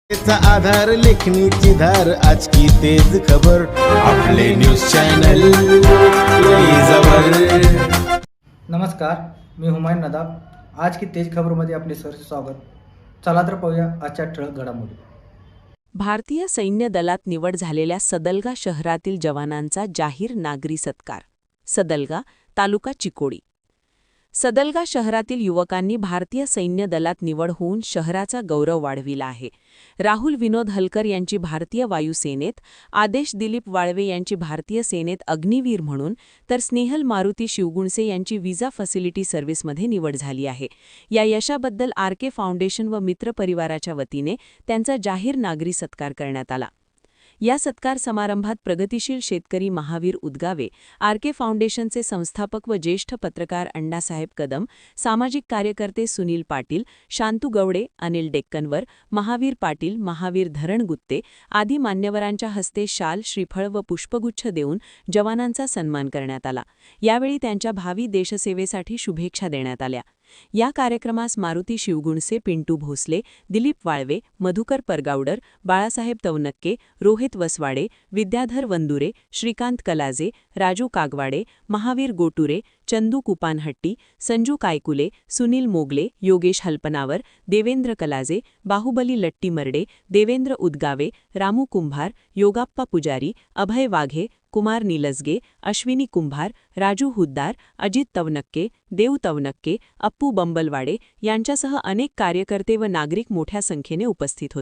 चा आधार लेखणीची धार आज की तेज खबर आपले न्यूज चॅनल नमस्कार, मी हुमायून नदाब. आज की तेज खबरमध्ये आपले सहर्ष स्वागत. चला तर पाहूया आजच्या ठळक घडामोडी. भारतीय सैन्य दलात निवड झालेल्या सदलगा शहरातील जवानांचा जाहीर नागरी सत्कार. सदलगा, तालुका चिकोडी. सदलगा शहरातील युवकांनी भारतीय सैन्य दलात निवड होऊन शहराचा गौरव वाढविला आहे. राहुल विनोद हलकर यांची भारतीय वायुसेनेत, आदेश दिलीप वाळवे यांची भारतीय सेनेत अग्निवीर म्हणून, तर स्नेहल मारुती शिवगुणसे यांची विजा फॅसिलिटी सर्व्हिसमध्ये निवड झाली आहे. या यशाबद्दल आरके फाउंडेशन व मित्र परिवाराच्या वतीने त्यांचा जाहीर नागरी सत्कार करण्यात आला. या सत्कार समारंभात प्रगतिशील शेतकरी महावीर उदगावे, आरके फाउंडेशनचे संस्थापक व ज्येष्ठ पत्रकार अण्णासाहेब कदम, सामाजिक कार्यकर्ते सुनील पाटील, शांतू गवडे, अनिल डेक्कनवर, महावीर पाटील, महावीर धरणगुत्ते आदी मान्यवरांच्या हस्ते शाल, श्रीफळ व पुष्पगुच्छ देऊन जवानांचा सन्मान करण्यात आला. यावेळी त्यांच्या भावी देशसेवेसाठी शुभेच्छा देण्यात आल्या. या कार्यक्रमास मारुती शिवगुणसे, पिंटू भोसले, दिलीप वाळवे, मधुकर परगावडर, बाळासाहेब तवनक्के, रोहित वसवाडे, विद्याधर वंदुरे, श्रीकांत कलाजे, राजू कागवाडे, महावीर गोटुरे, चंदू कुपानहट्टी, संजू कायकुले, सुनील मोगले, योगेश हलपनावर, देवेंद्र कलाजे, बाहुबली लट्टीमर्डे, देवेंद्र उदगावे, रामू कुंभार, योगाप्पा पुजारी, अभय वाघे, कुमार निलसगे, अश्विनी कुंभार, राजू हुद्दार, अजित तवनक्के, देव तवनक्के, अप्पू बंबलवाडे यांच्यासह अनेक कार्यकर्ते व नागरिक मोठ्या संख्येने उपस्थित होते.